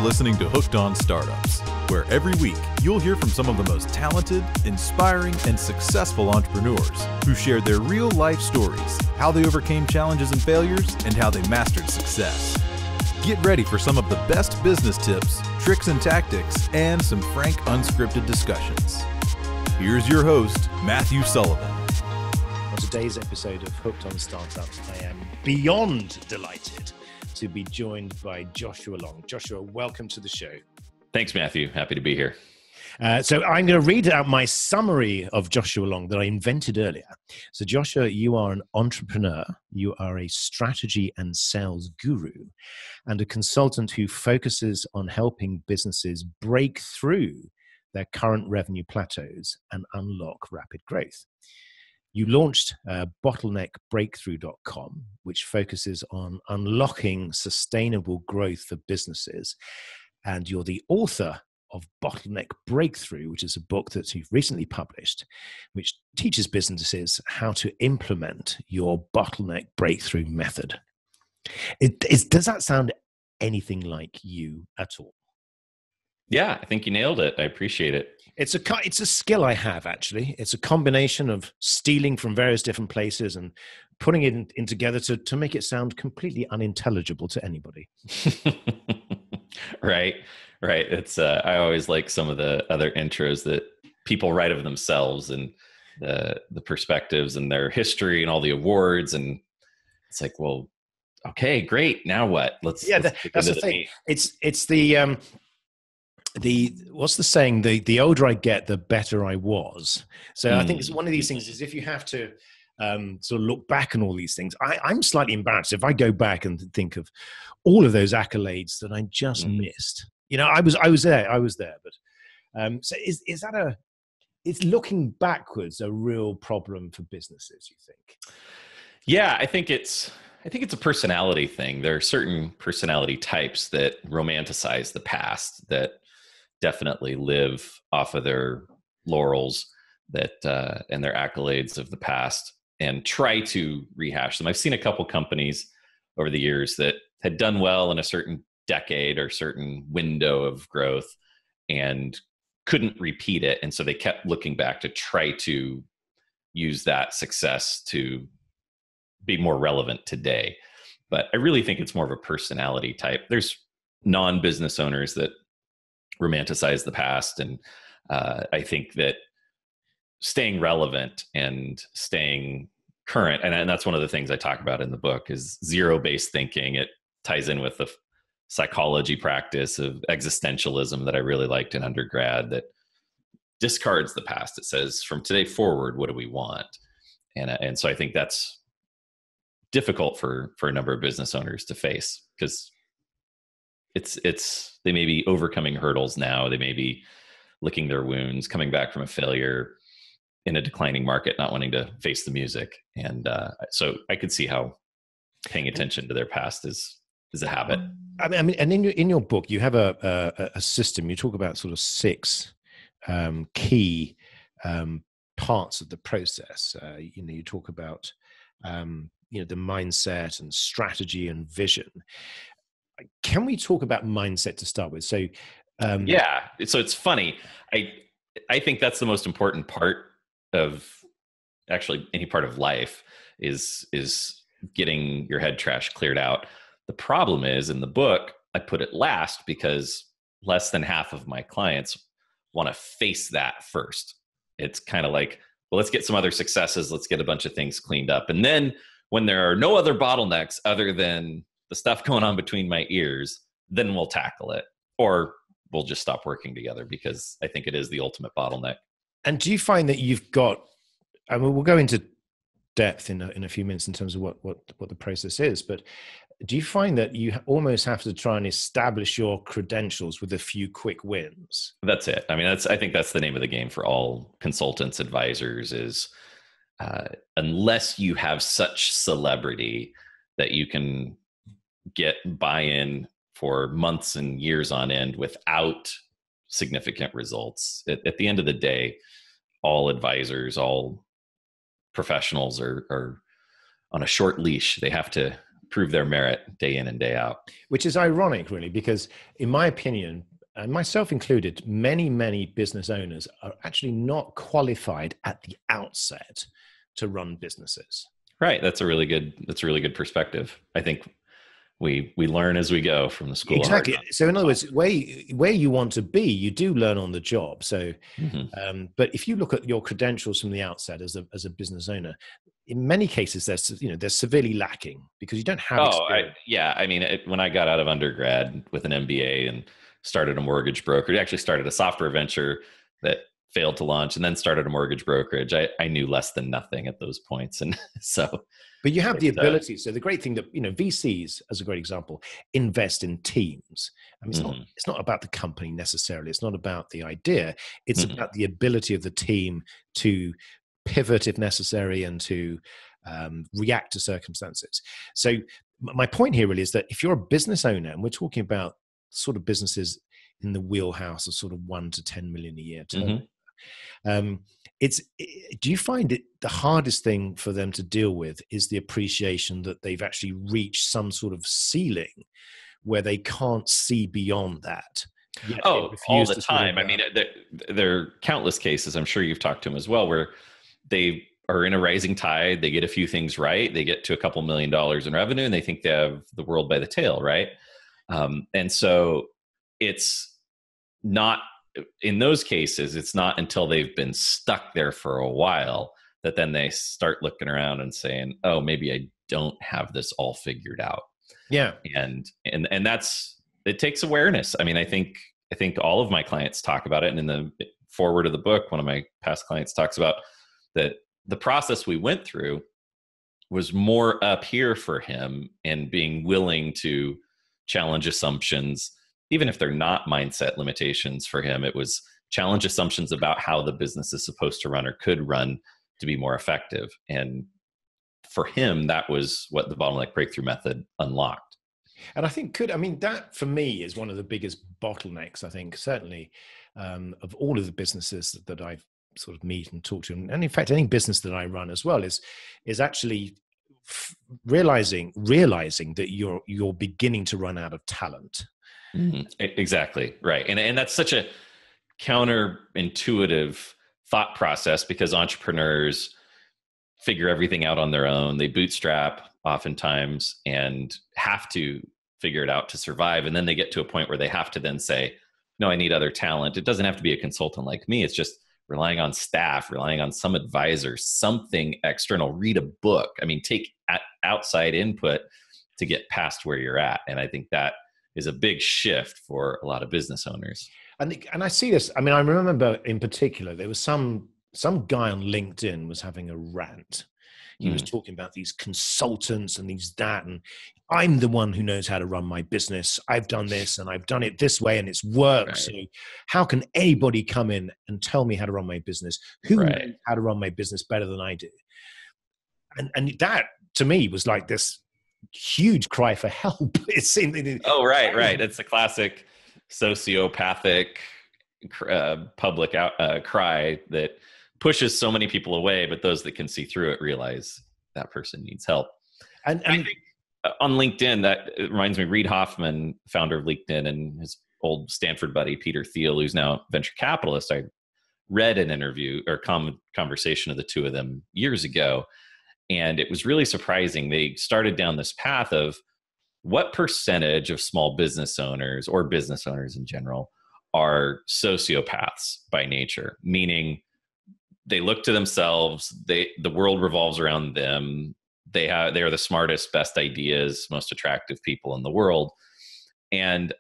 listening to Hooked on Startups, where every week you'll hear from some of the most talented, inspiring, and successful entrepreneurs who shared their real-life stories, how they overcame challenges and failures, and how they mastered success. Get ready for some of the best business tips, tricks and tactics, and some frank, unscripted discussions. Here's your host, Matthew Sullivan. On today's episode of Hooked on Startups, I am beyond delighted to be joined by Joshua Long. Joshua, welcome to the show. Thanks, Matthew. Happy to be here. So I'm going to read out my summary of Joshua Long that I invented earlier. So Joshua, you are an entrepreneur, you are a strategy and sales guru, and a consultant who focuses on helping businesses break through their current revenue plateaus and unlock rapid growth. You launched Bottleneck which focuses on unlocking sustainable growth for businesses. And you're the author of Bottleneck Breakthrough, which is a book that you've recently published, which teaches businesses how to implement your Bottleneck Breakthrough Method. Does that sound anything like you at all? Yeah, I think you nailed it. I appreciate it. It's a skill I have, actually. It's a combination of stealing from various different places and putting it in together to make it sound completely unintelligible to anybody. Right. It's I always like some of the other intros that people write of themselves and the perspectives and their history and all the awards. And it's like, well, okay, great. Now what? That's the thing. It's what's the saying? The older I get, the better I was. So I think it's one of these things is if you have to sort of look back on all these things, I'm slightly embarrassed if I go back and think of all of those accolades that I just missed. You know, I was there, but so is looking backwards a real problem for businesses, you think? Yeah, I think it's a personality thing. There are certain personality types that romanticize the past, that definitely live off of their laurels that and their accolades of the past and try to rehash them. I've seen a couple companies over the years that had done well in a certain decade or certain window of growth and couldn't repeat it. And so they kept looking back to try to use that success to be more relevant today. But I really think it's more of a personality type. There's non-business owners that romanticize the past. And I think that staying relevant and staying current, and that's one of the things I talk about in the book, is zero-based thinking. It ties in with the psychology practice of existentialism that I really liked in undergrad, that discards the past. It says, from today forward, what do we want? And so I think that's difficult for a number of business owners to face, because they may be overcoming hurdles now. They may be licking their wounds, coming back from a failure in a declining market, not wanting to face the music. And so I could see how paying attention to their past is a habit. I mean, and in your book, you have a system. You talk about sort of 6 key parts of the process. You talk about the mindset and strategy and vision. Can we talk about mindset to start with? So, yeah. So it's funny. I think that's the most important part of actually any part of life is getting your head trash cleared out. The problem is, in the book, I put it last because less than half of my clients want to face that first. It's kind of like, well, let's get some other successes. Let's get a bunch of things cleaned up. And then when there are no other bottlenecks other than the stuff going on between my ears, then we'll tackle it, or we'll just stop working together, because I think it is the ultimate bottleneck. And do you find that you've got, I mean, we'll go into depth in a few minutes in terms of what the process is, but do you find that you almost have to try and establish your credentials with a few quick wins? That's it. I mean, I think that's the name of the game for all consultants, advisors, is unless you have such celebrity that you can get buy-in for months and years on end without significant results. At the end of the day, all advisors, all professionals are on a short leash. They have to prove their merit day in and day out. Which is ironic, really, because in my opinion, and myself included, many business owners are actually not qualified at the outset to run businesses. Right. That's a really good perspective. I think we learn as we go from the school. Exactly. So in other words, where you want to be, you do learn on the job. So, but if you look at your credentials from the outset as a business owner, in many cases, they're severely lacking because you don't have. I mean, when I got out of undergrad with an MBA and started a mortgage brokerage, actually started a software venture that failed to launch, and then started a mortgage brokerage. I knew less than nothing at those points, and so. But you have the ability. So the great thing that, VCs, as a great example, invest in teams. I mean, it's not about the company necessarily. It's not about the idea. It's about the ability of the team to pivot if necessary and to react to circumstances. So my point here really is that if you're a business owner, and we're talking about sort of businesses in the wheelhouse of sort of 1 to 10 million a year turnover, do you find it the hardest thing for them to deal with is the appreciation that they've actually reached some sort of ceiling where they can't see beyond that? All the time. I mean, there are countless cases, I'm sure you've talked to them as well, where they are in a rising tide, they get a few things right, they get to a couple $1 million in revenue, and they think they have the world by the tail, right? And so it's not, in those cases, it's not until they've been stuck there for a while that then they start looking around and saying, oh, maybe I don't have this all figured out. Yeah. And it takes awareness. I mean, I think all of my clients talk about it. And in the foreword of the book, one of my past clients talks about that the process we went through was more up here for him, and being willing to challenge assumptions, even if they're not mindset limitations for him. It was challenge assumptions about how the business is supposed to run or could run to be more effective. And for him, that was what the Bottleneck Breakthrough Method unlocked. And I think that for me is one of the biggest bottlenecks, I think, certainly of all of the businesses that I've sort of meet and talk to. And in fact, any business that I run as well is actually realizing that you're beginning to run out of talent. Exactly. Right. And that's such a counterintuitive thought process, because entrepreneurs figure everything out on their own. They bootstrap oftentimes and have to figure it out to survive. And then they get to a point where they have to then say, no, I need other talent. It doesn't have to be a consultant like me. It's just relying on staff, relying on some advisor, something external, read a book. I mean, take outside input to get past where you're at. And I think that is a big shift for a lot of business owners. And I see this. I mean, I remember in particular, there was some guy on LinkedIn was having a rant. He was talking about these consultants and and I'm the one who knows how to run my business. I've done this and I've done it this way and it's worked. Right. So how can anybody come in and tell me how to run my business? Who knows how to run my business better than I do? And that to me was like this huge cry for help. It seemed. Right. It's a classic sociopathic public cry that pushes so many people away, but those that can see through it realize that person needs help. And I think on LinkedIn, that reminds me, Reid Hoffman, founder of LinkedIn, and his old Stanford buddy, Peter Thiel, who's now a venture capitalist. I read an interview or conversation of the two of them years ago, and it was really surprising. They started down this path of what percentage of small business owners or business owners in general are sociopaths by nature, meaning they look to themselves, the world revolves around them. They are the smartest, best ideas, most attractive people in the world. And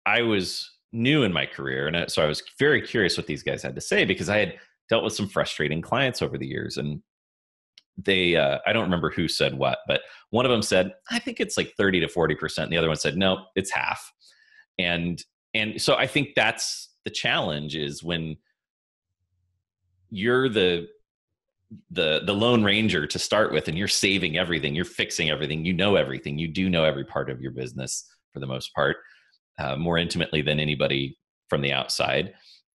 I was new in my career, and so I was very curious what these guys had to say, because I had dealt with some frustrating clients over the years. And they, I don't remember who said what, but one of them said, I think it's like 30 to 40%. And the other one said, no, it's half. And so I think that's the challenge, is when you're the Lone Ranger to start with, and you're saving everything, you're fixing everything, you know everything, you do know every part of your business for the most part, more intimately than anybody from the outside.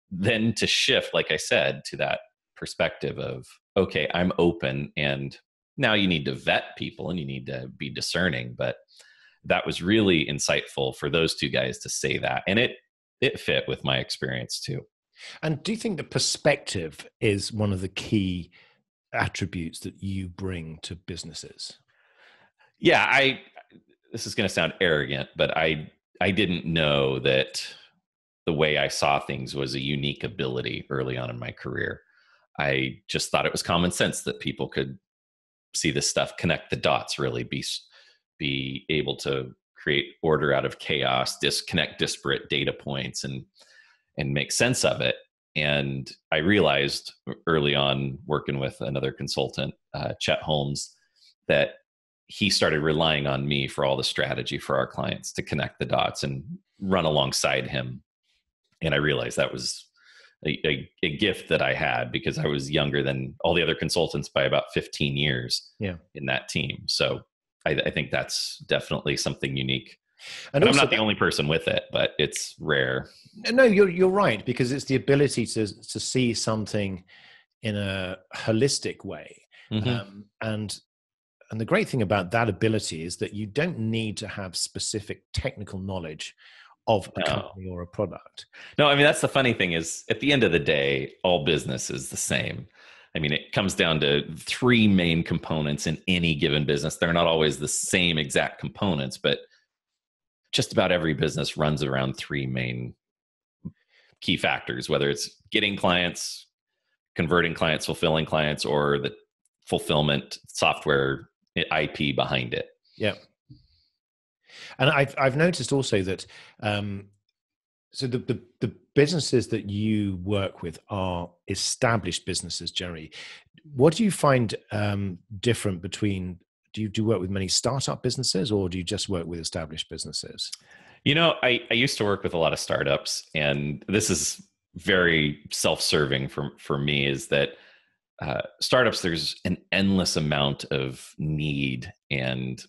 Then to shift, like I said, to that perspective of, okay, I'm open, and Now you need to vet people and you need to be discerning, but that was really insightful for those two guys to say that. And it fit with my experience too. And do you think that perspective is one of the key attributes that you bring to businesses? Yeah, this is going to sound arrogant, but I didn't know that the way I saw things was a unique ability early on in my career. I just thought it was common sense that people could see this stuff, connect the dots, really be able to create order out of chaos, disconnect disparate data points and make sense of it. And I realized early on working with another consultant, Chet Holmes, that he started relying on me for all the strategy for our clients to connect the dots and run alongside him. And I realized that was a gift that I had because I was younger than all the other consultants by about 15 years in that team. So I think that's definitely something unique. And I'm not the only person with it, but it's rare. No, you're right, because it's the ability to see something in a holistic way. Mm-hmm. And the great thing about that ability is that you don't need to have specific technical knowledge of a company or a product. No, I mean, that's the funny thing is at the end of the day, all business is the same. I mean, it comes down to three main components in any given business. They're not always the same exact components, but just about every business runs around three main key factors, whether it's getting clients, converting clients, fulfilling clients, or the fulfillment software IP behind it. Yeah. And I've noticed also that so the businesses that you work with are established businesses generally. What do you find different between? Do you work with many startup businesses, or do you just work with established businesses? You know, I used to work with a lot of startups, and this is very self-serving for me, is that startups, there's an endless amount of need and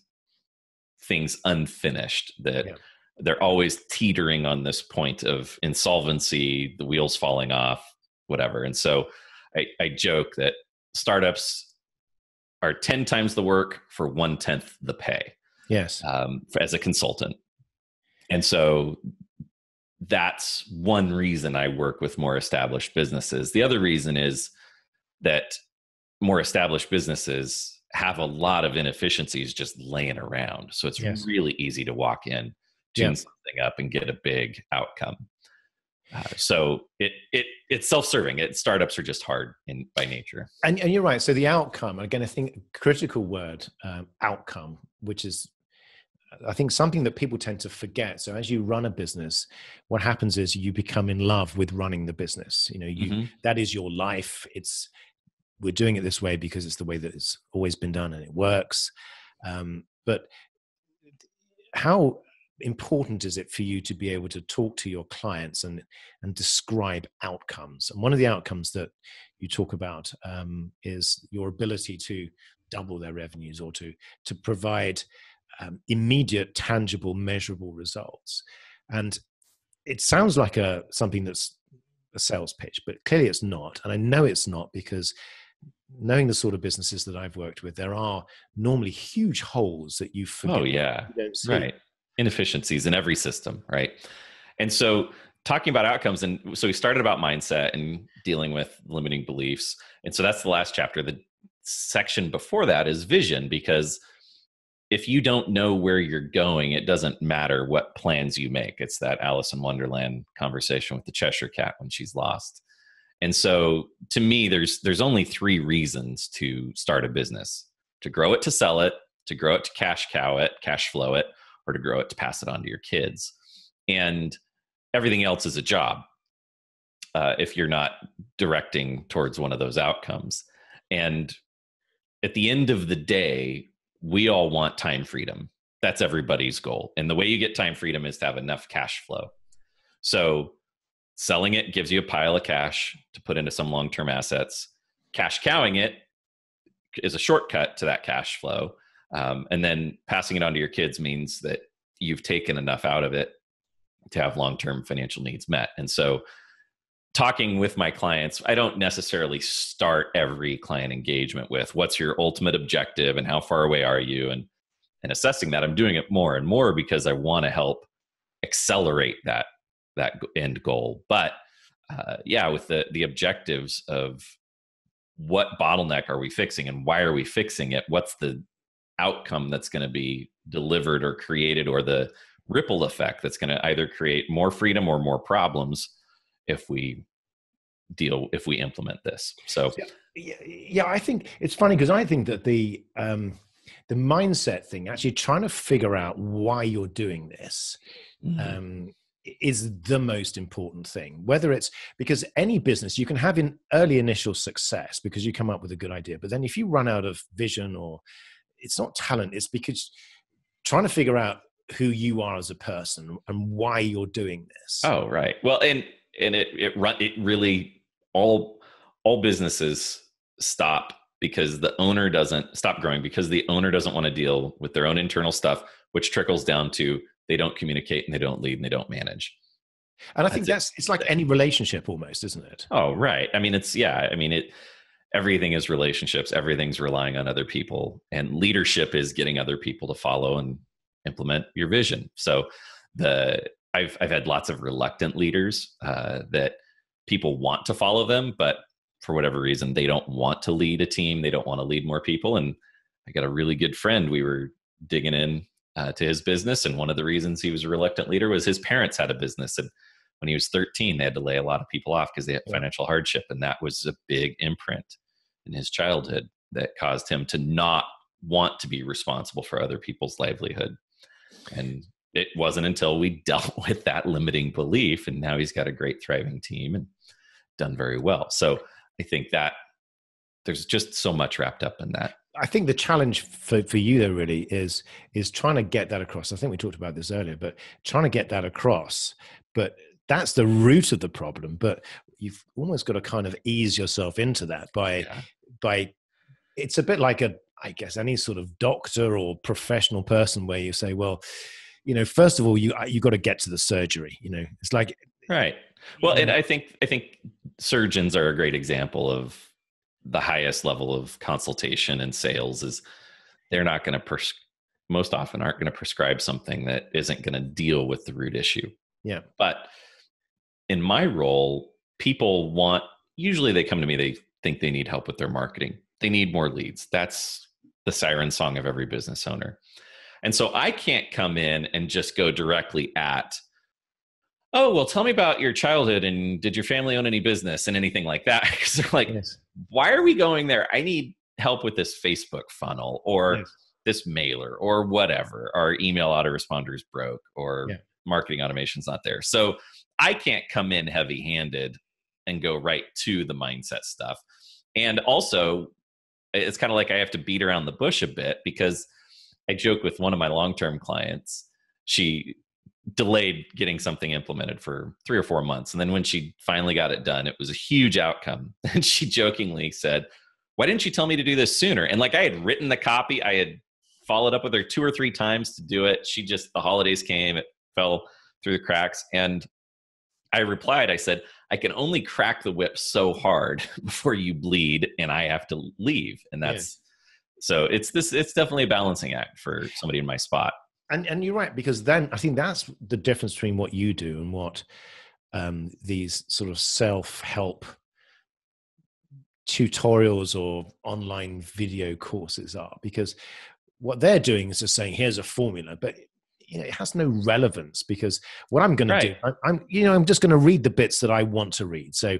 things unfinished that they're always teetering on this point of insolvency, the wheels falling off, whatever. And so I joke that startups are 10 times the work for 1/10 the pay. Yes. As a consultant. And so that's one reason I work with more established businesses. The other reason is that more established businesses have a lot of inefficiencies just laying around. So it's really easy to walk in, tune something up, and get a big outcome. So it's self-serving. Startups are just hard by nature. And you're right. So the outcome, again, I think critical word, outcome, which is, I think, something that people tend to forget. So as you run a business, what happens is you become in love with running the business. You know, that is your life. We're doing it this way because it's the way that it's always been done and it works. But how important is it for you to be able to talk to your clients and describe outcomes? And one of the outcomes that you talk about is your ability to double their revenues or to provide immediate, tangible, measurable results. And it sounds like something that's a sales pitch, but clearly it's not. And I know it's not, because knowing the sort of businesses that I've worked with, there are normally huge holes that you forget. Oh, yeah. You don't see. Right. Inefficiencies in every system, right? And so talking about outcomes, and so we started about mindset and dealing with limiting beliefs. And so that's the last chapter. The section before that is vision, because if you don't know where you're going, it doesn't matter what plans you make. It's that Alice in Wonderland conversation with the Cheshire Cat when she's lost. And so to me, there's only three reasons to start a business: to grow it, to sell it, to grow it, to cash cow it, cash flow it, or to grow it to pass it on to your kids. And everything else is a job if you're not directing towards one of those outcomes. And at the end of the day, we all want time freedom. That's everybody's goal. And the way you get time freedom is to have enough cash flow. So selling it gives you a pile of cash to put into some long-term assets. Cash cowing it is a shortcut to that cash flow. And then passing it on to your kids means that you've taken enough out of it to have long-term financial needs met. And so talking with my clients, I don't necessarily start every client engagement with what's your ultimate objective and how far away are you, and assessing that. I'm doing it more and more because I want to help accelerate that end goal. But with the objectives of what bottleneck are we fixing and why are we fixing it? What's the outcome that's going to be delivered or created, or the ripple effect that's going to either create more freedom or more problems if we implement this. So yeah, I think it's funny because I think that the mindset thing, actually trying to figure out why you're doing this, is the most important thing. Whether it's because any business, you can have an early initial success because you come up with a good idea, but then if you run out of vision, or it's not talent, it's because trying to figure out who you are as a person and why you're doing this. Oh, right. Well, and it really, all businesses stop because the owner doesn't stop growing, because the owner doesn't want to deal with their own internal stuff, which trickles down to they don't communicate and they don't lead and they don't manage. And I think it's like any relationship almost, isn't it? Oh, right. I mean, everything is relationships. Everything's relying on other people, and leadership is getting other people to follow and implement your vision. So I've had lots of reluctant leaders that people want to follow them, but for whatever reason, they don't want to lead a team. They don't want to lead more people. And I got a really good friend. We were digging in to his business. And one of the reasons he was a reluctant leader was his parents had a business. And when he was 13, they had to lay a lot of people off because they had financial hardship. And that was a big imprint in his childhood that caused him to not want to be responsible for other people's livelihood. And it wasn't until we dealt with that limiting belief, and now he's got a great thriving team and done very well. So I think that there's just so much wrapped up in that. I think the challenge for you though really is trying to get that across. I think we talked about this earlier, but trying to get that across, but that's the root of the problem. But you've almost got to kind of ease yourself into that by it's a bit like I guess any sort of doctor or professional person where you say, well, first of all, you got to get to the surgery. It's like, right. Well, and I think surgeons are a great example of the highest level of consultation and sales. Is they're not going to most often aren't going to prescribe something that isn't going to deal with the root issue. Yeah. But in my role, people usually they come to me, they think they need help with their marketing. They need more leads. That's the siren song of every business owner. And so I can't come in and just go directly at, oh, well, tell me about your childhood and did your family own any business and anything like that. Because they're like, yes. Why are we going there? I need help with this Facebook funnel or this mailer or whatever. Our email autoresponder is broke or marketing automation's not there. So I can't come in heavy-handed and go right to the mindset stuff. And also, it's kind of like I have to beat around the bush a bit, because I joke with one of my long-term clients. She delayed getting something implemented for 3 or 4 months. And then when she finally got it done, it was a huge outcome. And she jokingly said, why didn't you tell me to do this sooner? And like I had written the copy, I had followed up with her 2 or 3 times to do it. The holidays came, it fell through the cracks. And I replied, I said, I can only crack the whip so hard before you bleed and I have to leave. And that's, so it's definitely a balancing act for somebody in my spot. And you're right, because then I think that's the difference between what you do and what these sort of self-help tutorials or online video courses are. Because what they're doing is just saying, here's a formula, but it has no relevance, because what I'm going to do, I'm just going to read the bits that I want to read. So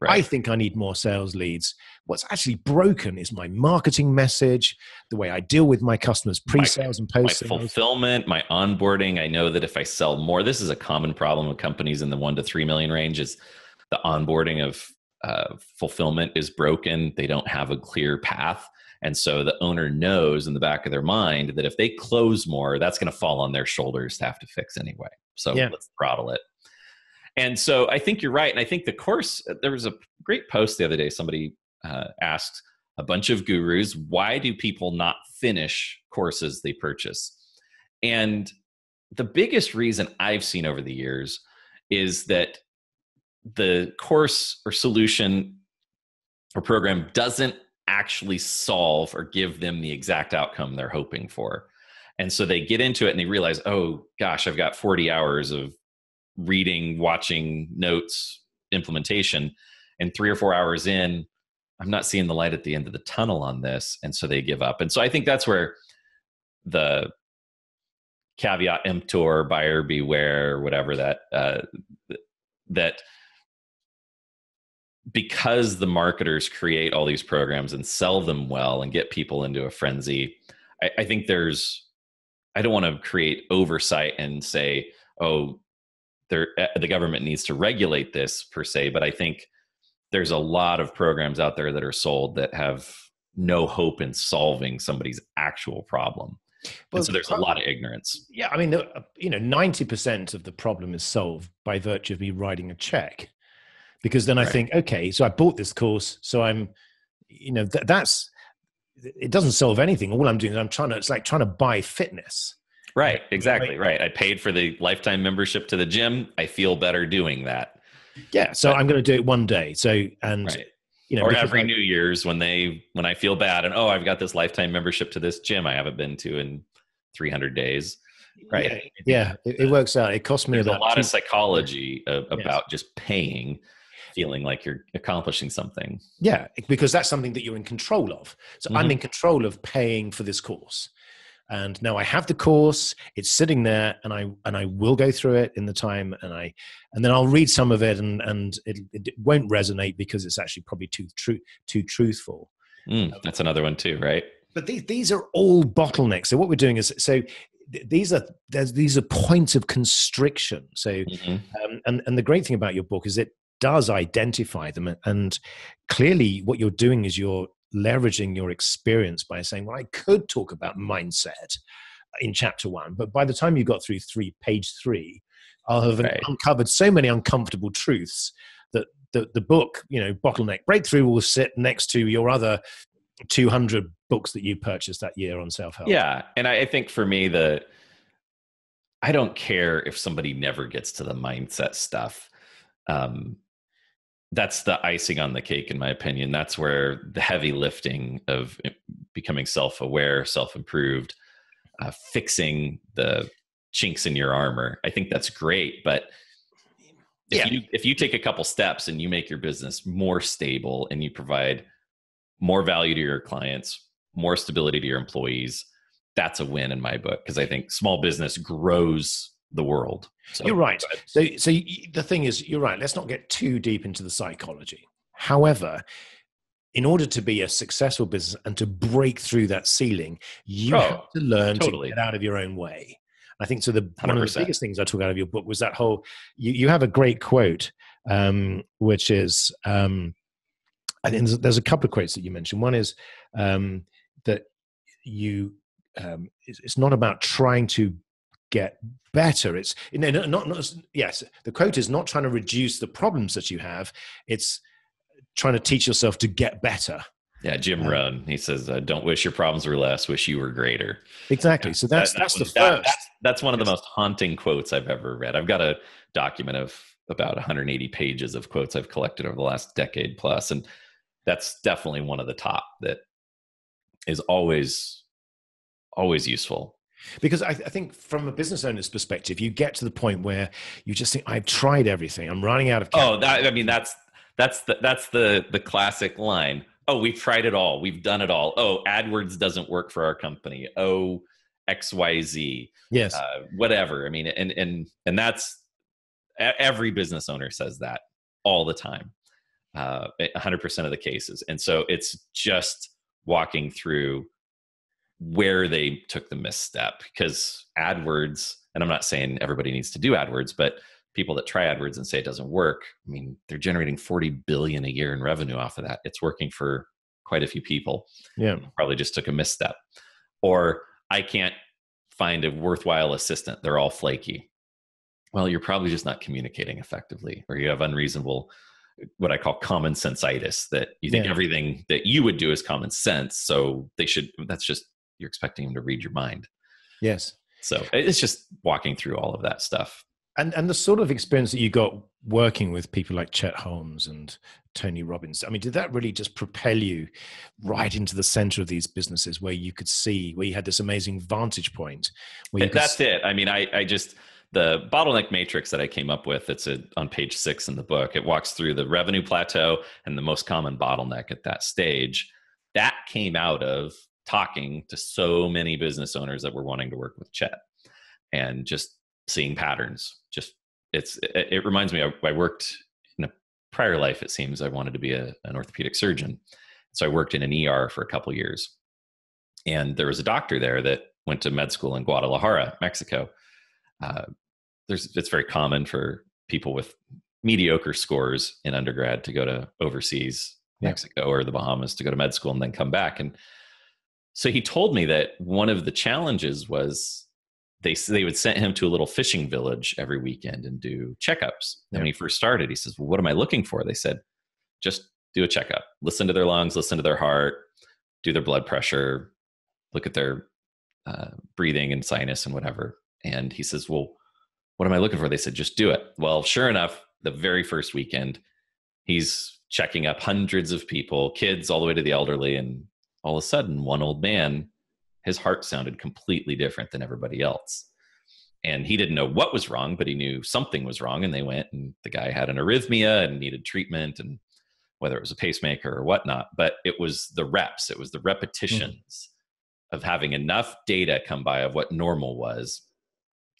I think I need more sales leads. What's actually broken is my marketing message, the way I deal with my customers, pre-sales and post-sales. My fulfillment, my onboarding. I know that if I sell more, this is a common problem with companies in the 1 to 3 million range, is the onboarding of fulfillment is broken. They don't have a clear path. And so the owner knows in the back of their mind that if they close more, that's going to fall on their shoulders to have to fix anyway. So let's throttle it. And so I think you're right. And I think the course, there was a great post the other day. Somebody asked a bunch of gurus, why do people not finish courses they purchase? And the biggest reason I've seen over the years is that the course or solution or program doesn't actually solve or give them the exact outcome they're hoping for. And so they get into it and they realize, oh gosh, I've got 40 hours of reading, watching, notes, implementation, and 3 or 4 hours in, I'm not seeing the light at the end of the tunnel on this. And so they give up. And so I think that's where the caveat emptor, buyer beware, whatever that because the marketers create all these programs and sell them well and get people into a frenzy, I think I don't want to create oversight and say, oh, the government needs to regulate this per se, but I think there's a lot of programs out there that are sold that have no hope in solving somebody's actual problem. Well, and so there's a lot of ignorance. Yeah, I mean, 90% of the problem is solved by virtue of me writing a check. Because then I think, okay, so I bought this course, so I'm, that's, it doesn't solve anything. All I'm doing is it's like trying to buy fitness. Right, exactly, right. I paid for the lifetime membership to the gym. I feel better doing that. Yeah, so I'm going to do it one day. So, and, or every New Year's when I feel bad and, I've got this lifetime membership to this gym I haven't been to in 300 days. Right. Yeah, it works out. It costs me a lot of psychology about just paying, feeling like you're accomplishing something. Yeah, because that's something that you're in control of. So I'm in control of paying for this course. And now I have the course, it's sitting there, and I will go through it in the time, and then I'll read some of it, and it won't resonate because it's actually probably too truthful. That's another one too, right? But these are all bottlenecks. So what we're doing is, these are points of constriction. So and the great thing about your book is it does identify them, and clearly what you're doing is you're leveraging your experience by saying, well, I could talk about mindset in chapter 1, but by the time you got through page 3, I'll have uncovered so many uncomfortable truths that the book, Bottleneck Breakthrough, will sit next to your other 200 books that you purchased that year on self-help. Yeah. And I think for me, I don't care if somebody never gets to the mindset stuff. That's the icing on the cake, in my opinion. That's where the heavy lifting of becoming self-aware, self-improved, fixing the chinks in your armor. I think that's great. But if you take a couple steps and you make your business more stable and you provide more value to your clients, more stability to your employees, that's a win in my book, because I think small business grows the world. So, you're right. So the thing is, you're right. Let's not get too deep into the psychology. However, in order to be a successful business and to break through that ceiling, you have to learn to get out of your own way. I think so. One of the biggest things I took out of your book was that whole. You have a great quote, which is, I think there's a couple of quotes that you mentioned. One is that you. It's not about trying to get better. It's yes. The quote is not trying to reduce the problems that you have. It's trying to teach yourself to get better. Yeah, Jim Rohn. He says, "Don't wish your problems were less. Wish you were greater." Exactly. Yeah, so that's the first. That's one of the most haunting quotes I've ever read. I've got a document of about 180 pages of quotes I've collected over the last decade plus, and that's definitely one of the top that is always useful. Because I think from a business owner's perspective, you get to the point where you just think, I've tried everything. I'm running out of capital. That's the classic line. Oh, we've tried it all. We've done it all. Oh, AdWords doesn't work for our company. Oh, XYZ. Yes. Whatever. I mean, and that's, every business owner says that all the time, 100% of the cases. And so it's just walking through where they took the misstep, because AdWords, and I'm not saying everybody needs to do AdWords, but people that try AdWords and say it doesn't work, I mean, they're generating $40 billion a year in revenue off of that. It's working for quite a few people. Yeah. Probably just took a misstep. Or I can't find a worthwhile assistant. They're all flaky. Well, you're probably just not communicating effectively, or you have unreasonable, what I call common senseitis, that you think everything that you would do is common sense. So that's just, you're expecting them to read your mind. Yes. So it's just walking through all of that stuff. And the sort of experience that you got working with people like Chet Holmes and Tony Robbins, I mean, did that really just propel you right into the center of these businesses where you could see, where you had this amazing vantage point? Where you could That's it. I mean, I just, the bottleneck matrix that I came up with, it's on page 6 in the book. It walks through the revenue plateau and the most common bottleneck at that stage. That came out of talking to so many business owners that were wanting to work with Chet and just seeing patterns. It reminds me, I worked in a prior life, it seems I wanted to be an orthopedic surgeon. So I worked in an ER for a couple of years. And there was a doctor there that went to med school in Guadalajara, Mexico. It's very common for people with mediocre scores in undergrad to go to overseas, Mexico or the Bahamas, to go to med school and then come back. And so he told me that one of the challenges was they would send him to a little fishing village every weekend and do checkups. And when he first started, he says, well, what am I looking for? They said, just do a checkup, listen to their lungs, listen to their heart, do their blood pressure, look at their breathing and sinus and whatever. And he says, well, what am I looking for? They said, just do it. Well, sure enough, the very first weekend, he's checking up hundreds of people, kids all the way to the elderly. And all of a sudden, one old man, his heart sounded completely different than everybody else. And he didn't know what was wrong, but he knew something was wrong. And they went, and the guy had an arrhythmia and needed treatment, and whether it was a pacemaker or whatnot. But it was the reps, it was the repetitions of having enough data come by of what normal was.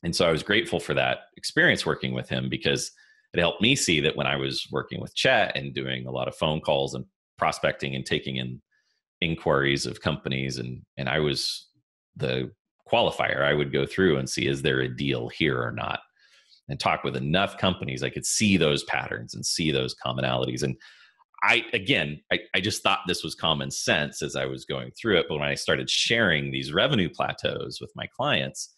And so I was grateful for that experience working with him, because it helped me see that when I was working with Chet and doing a lot of phone calls and prospecting and taking in inquiries of companies, and I was the qualifier, I would go through and see, is there a deal here or not, and talk with enough companies I could see those patterns and see those commonalities. And I just thought this was common sense as I was going through it, but when I started sharing these revenue plateaus with my clients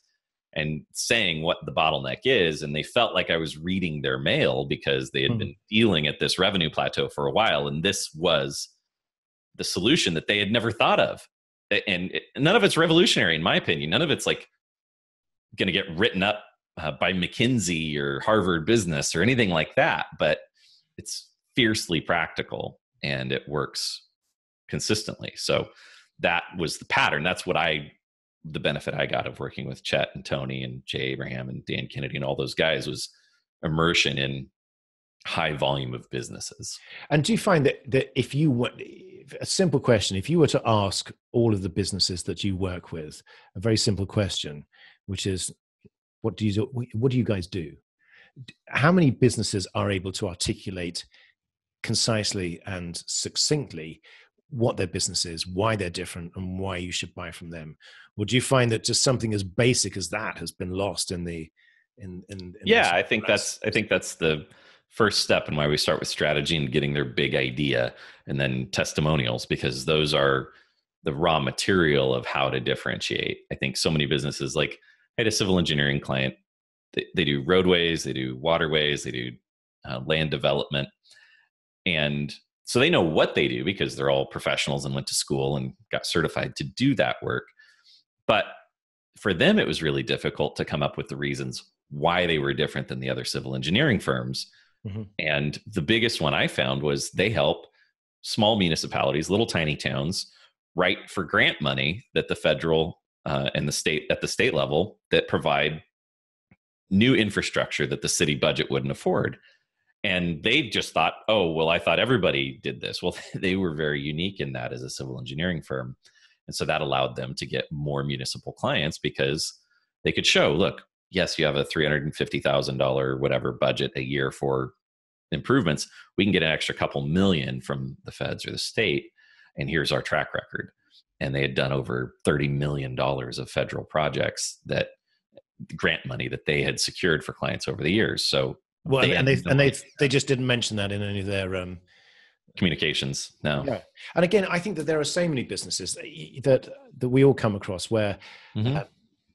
and saying what the bottleneck is, and they felt like I was reading their mail because they had been dealing at this revenue plateau for a while, and this was the solution that they had never thought of. And none of it's revolutionary, in my opinion. None of it's like going to get written up by McKinsey or Harvard Business or anything like that, but it's fiercely practical and it works consistently. So that was the pattern. That's what the benefit I got of working with Chet and Tony and Jay Abraham and Dan Kennedy and all those guys was immersion in high volume of businesses. And do you find that if you were, a simple question, if you were to ask all of the businesses that you work with a very simple question, which is, what do you guys do? How many businesses are able to articulate concisely and succinctly what their business is, why they're different, and why you should buy from them? Would you find that just something as basic as that has been lost in the I think that's the first step, and why we start with strategy and getting their big idea, and then testimonials, because those are the raw material of how to differentiate. I think so many businesses, like I had a civil engineering client, they do roadways, they do waterways, they do land development. And so they know what they do because they're all professionals and went to school and got certified to do that work. But for them, it was really difficult to come up with the reasons why they were different than the other civil engineering firms. And the biggest one I found was they help small municipalities, little tiny towns, write for grant money that the federal and the state, at the state level, that provide new infrastructure that the city budget wouldn't afford. And they just thought, oh, well, I thought everybody did this. Well, they were very unique in that as a civil engineering firm. And so that allowed them to get more municipal clients because they could show, look, yes, you have a $350,000 whatever budget a year for improvements. We can get an extra couple million from the feds or the state. And here's our track record. And they had done over $30 million of federal projects, that grant money that they had secured for clients over the years. So they just didn't mention that in any of their communications. No. Yeah. And again, I think that there are so many businesses that we all come across where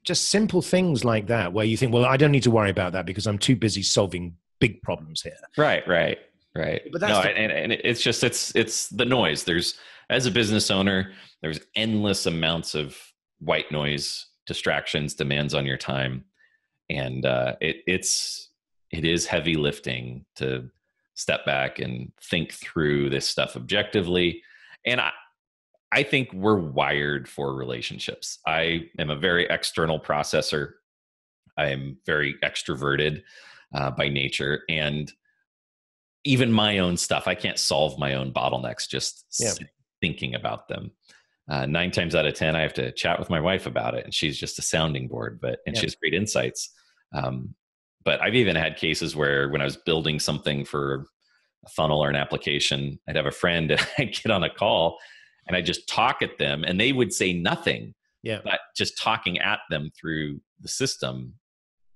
just simple things like that, where you think, well, I don't need to worry about that because I'm too busy solving big problems here. Right. But that's and it's just, it's the noise. As a business owner, there's endless amounts of white noise, distractions, demands on your time. And it's it is heavy lifting to step back and think through this stuff objectively. And I think we're wired for relationships. I am a very external processor. I am very extroverted by nature. And even my own stuff, I can't solve my own bottlenecks just thinking about them. 9 times out of 10, I have to chat with my wife about it, and she's just a sounding board, and she has great insights. But I've even had cases where when I was building something for a funnel or an application, I'd have a friend and I'd get on a call and I just talk at them and they would say nothing, but just talking at them through the system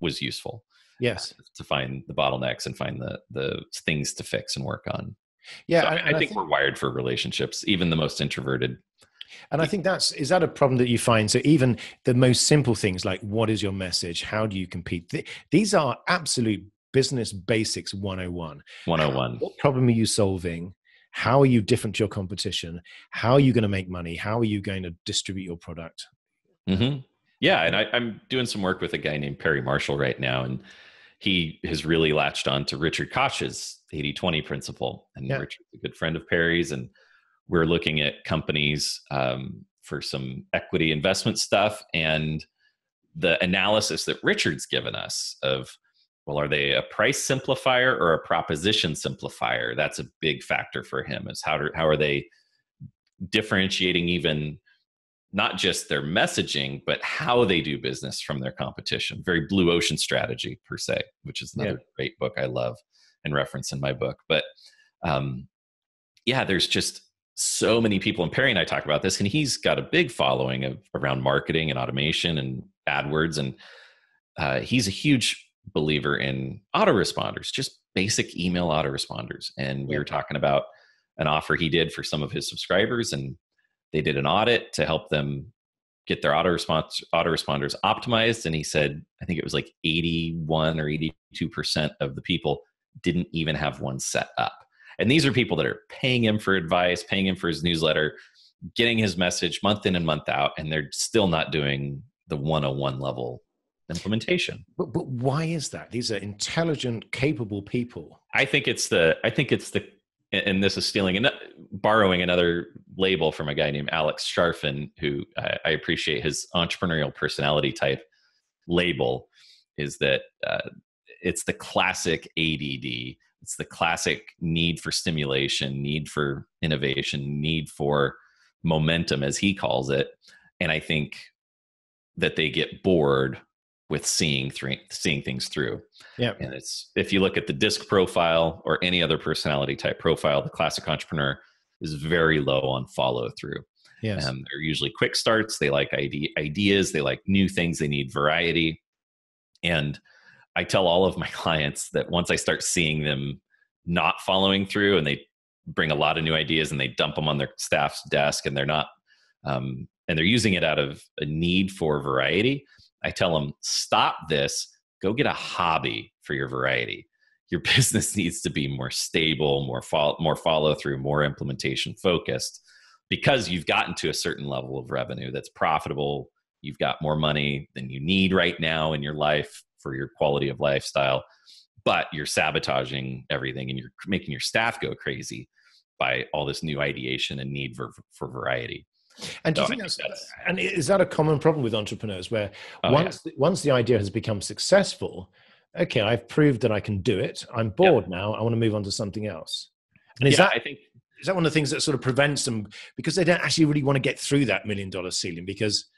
was useful. Yes. To find the bottlenecks and find the things to fix and work on. Yeah. So I think we're wired for relationships, even the most introverted. And I think is that a problem that you find? So even the most simple things like, what is your message? How do you compete? These are absolute business basics 101. 101. What problem are you solving? How are you different to your competition? How are you going to make money? How are you going to distribute your product? Mm-hmm. Yeah. And I'm doing some work with a guy named Perry Marshall right now. And he has really latched on to Richard Koch's 80-20 principle. And Richard's a good friend of Perry's. And we're looking at companies for some equity investment stuff. And the analysis that Richard's given us of, well, are they a price simplifier or a proposition simplifier? That's a big factor for him, is how are they differentiating even not just their messaging, but how they do business from their competition. Very blue ocean strategy per se, which is another great book I love and reference in my book. But there's just so many people, and Perry and I talk about this, and he's got a big following around marketing and automation and AdWords. And he's a huge believer in autoresponders, just basic email autoresponders. And we were talking about an offer he did for some of his subscribers, and they did an audit to help them get their autoresponders optimized. And he said, I think it was like 81 or 82% of the people didn't even have one set up. And these are people that are paying him for advice, paying him for his newsletter, getting his message month in and month out, and they're still not doing the 101 level implementation. But why is that? These are intelligent, capable people. I think it's the, and this is borrowing another label from a guy named Alex Sharfin, who I appreciate his entrepreneurial personality type label, is that it's the classic ADD. It's the classic need for stimulation, need for innovation, need for momentum, as he calls it. And I think that they get bored with seeing things through. Yeah. And if you look at the DISC profile or any other personality type profile, the classic entrepreneur is very low on follow through. Yes. They're usually quick starts. They like ideas. They like new things. They need variety. And I tell all of my clients that once I start seeing them not following through, and they bring a lot of new ideas and they dump them on their staff's desk, and they're not, and they're using it out of a need for variety, I tell them, stop this, go get a hobby for your variety. Your business needs to be more stable, more follow through, more implementation focused, because you've gotten to a certain level of revenue that's profitable. You've got more money than you need right now in your life for your quality of lifestyle, but you're sabotaging everything and you're making your staff go crazy by all this new ideation and need for variety. And do you think and is that a common problem with entrepreneurs, where once the idea has become successful, okay, I've proved that I can do it, I'm bored now, I want to move on to something else? And is that one of the things that sort of prevents them, because they don't actually really want to get through that $1 million ceiling? Because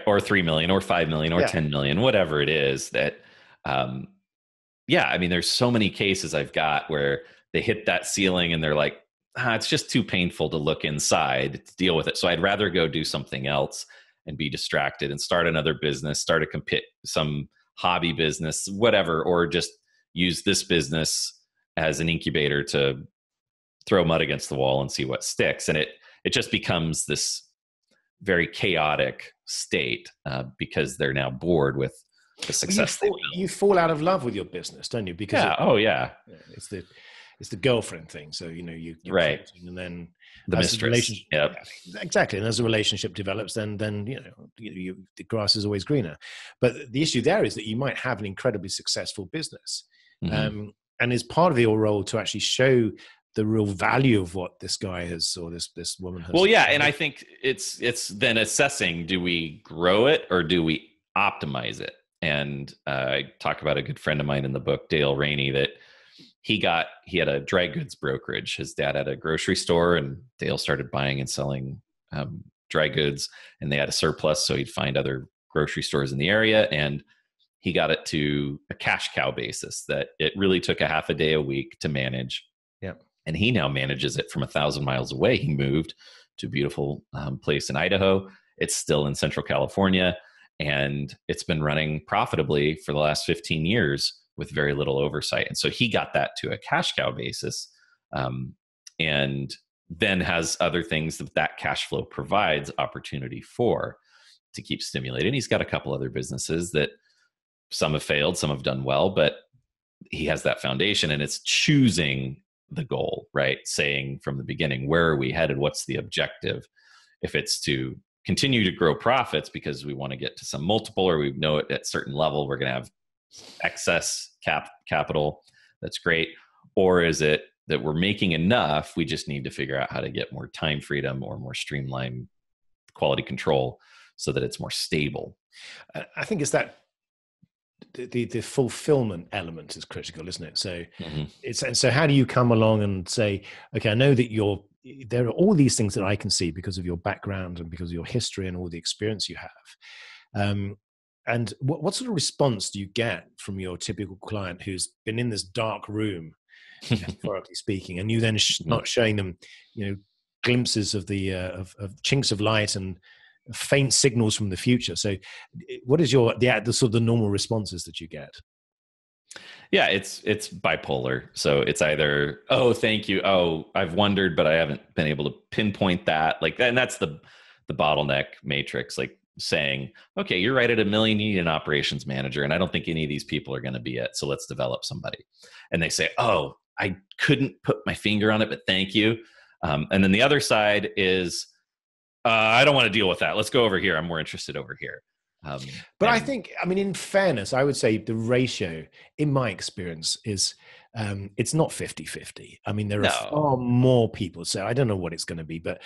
or 3 million or 5 million or 10 million, whatever it is that, I mean, there's so many cases I've got where they hit that ceiling and they're like, it's just too painful to look inside to deal with it. So I'd rather go do something else and be distracted and start another business, start some hobby business, whatever, or just use this business as an incubator to throw mud against the wall and see what sticks. And it just becomes this very chaotic state because they're now bored with the success. You fall out of love with your business, don't you? Because it's the girlfriend thing. So you're right, and then the mistress. Exactly. And as a relationship develops, then the grass is always greener. But the issue there is that you might have an incredibly successful business, And is part of your role to actually show the real value of what this guy has, or this woman has. Well, yeah. And I think it's then assessing, do we grow it or do we optimize it? And I talk about a good friend of mine in the book, Dale Rainey, that he had a dry goods brokerage. His dad had a grocery store, and Dale started buying and selling dry goods, and they had a surplus. So he'd find other grocery stores in the area, and he got it to a cash cow basis that it really took a half a day a week to manage. Yeah. And he now manages it from 1,000 miles away. He moved to a beautiful place in Idaho. It's still in Central California, and it's been running profitably for the last 15 years with very little oversight. And so he got that to a cash cow basis, and then has other things that cash flow provides opportunity for to keep stimulating. He's got a couple other businesses that some have failed, some have done well, but he has that foundation, and it's choosing the goal, right? Saying from the beginning, where are we headed? What's the objective? If it's to continue to grow profits because we want to get to some multiple, or we know at a certain level we're going to have excess capital, that's great. Or is it that we're making enough, we just need to figure out how to get more time freedom or more streamlined quality control so that it's more stable? I think it's that the fulfillment element is critical, isn't it? So so how do you come along and say, okay, I know that there are all these things that I can see because of your background and because of your history and all the experience you have. And what sort of response do you get from your typical client who's been in this dark room, metaphorically speaking, and you then not showing them, glimpses of the of chinks of light and faint signals from the future? So what is the sort of the normal responses that you get? Yeah, it's bipolar. So it's either, oh, thank you, oh, I've wondered, but I haven't been able to pinpoint that. Like, and that's the bottleneck matrix, like saying, okay, you're right at $1 million, you need an operations manager, and I don't think any of these people are going to be it, so let's develop somebody. And they say, oh, I couldn't put my finger on it, but thank you. And then the other side is, I don't want to deal with that. Let's go over here. I'm more interested over here. But I think, in fairness, I would say the ratio, in my experience, is it's not 50-50. There are far more people. So I don't know what it's going to be, but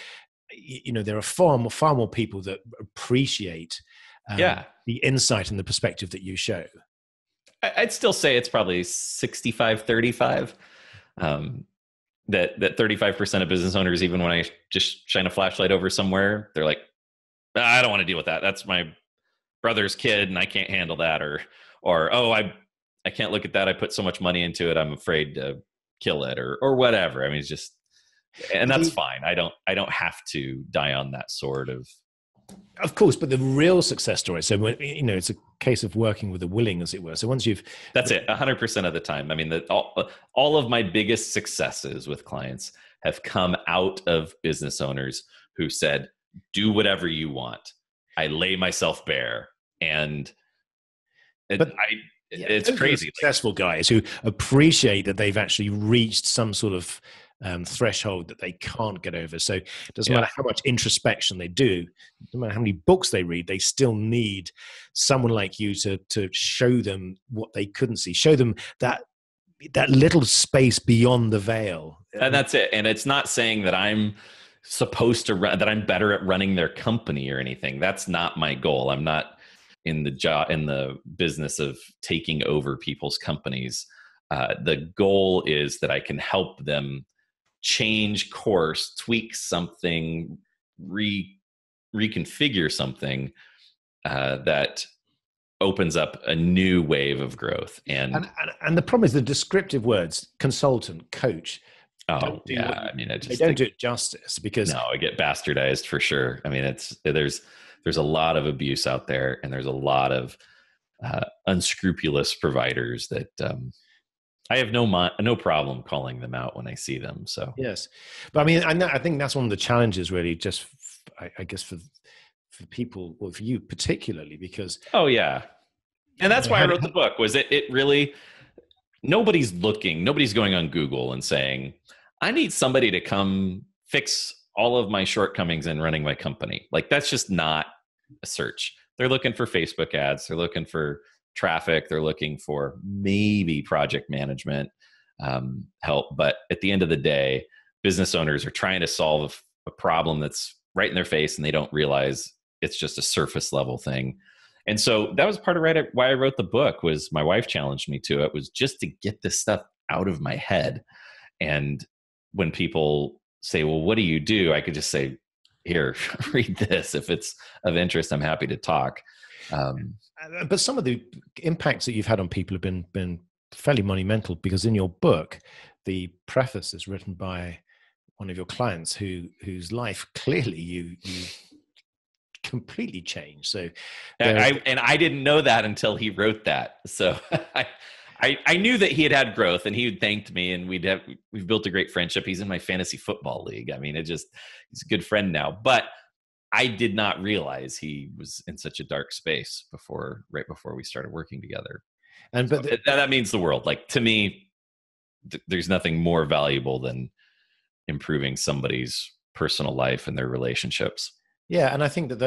there are far more people that appreciate the insight and the perspective that you show. I'd still say it's probably 65-35. That 35% of business owners, even when I just shine a flashlight over somewhere, they're like, I don't want to deal with that. That's my brother's kid and I can't handle that. Or, oh, I can't look at that. I put so much money into it. I'm afraid to kill it or whatever. It's just, and that's fine. I don't have to die on that sword of course, but the real success story. So it's a case of working with the willing, as it were. So once that's it 100% of the time. All of my biggest successes with clients have come out of business owners who said, do whatever you want. I lay myself bare. And it's crazy. Successful guys who appreciate that they've actually reached some sort of threshold that they can't get over. So it doesn't matter how much introspection they do, no matter how many books they read, they still need someone like you to show them what they couldn't see, show them that little space beyond the veil. And that's it. And it's not saying that I'm supposed to run, that I'm better at running their company or anything. That's not my goal. I'm not in the business of taking over people's companies. The goal is that I can help them change course, tweak something, reconfigure something that opens up a new wave of growth. And the problem is the descriptive words, consultant, coach. Oh, they don't do it justice, because I get bastardized for sure. There's a lot of abuse out there, and there's a lot of unscrupulous providers that I have no problem calling them out when I see them. So yes, but I think that's one of the challenges, really. Just I guess for people, or for you particularly, because and that's why I wrote the book. Was it really? Nobody's going on Google and saying, I need somebody to come fix all of my shortcomings in running my company. Like, that's just not a search. They're looking for Facebook ads. They're looking for traffic. They're looking for maybe project management help. But at the end of the day, business owners are trying to solve a problem that's right in their face, and they don't realize it's just a surface level thing. And so that was part of why I wrote the book. Was my wife challenged me to it, was just to get this stuff out of my head. And when people say, well, what do you do? I could just say, here, read this. If it's of interest, I'm happy to talk. But some of the impacts that you've had on people have been fairly monumental, because in your book, the preface is written by one of your clients whose life clearly you completely changed. So, I didn't know that until he wrote that. So I knew that he had growth, and he had thanked me, and we've built a great friendship. He's in my fantasy football league. I mean, he's a good friend now, but I did not realize he was in such a dark space right before we started working together. And that means the world. Like, to me, there's nothing more valuable than improving somebody's personal life and their relationships. Yeah. And I think that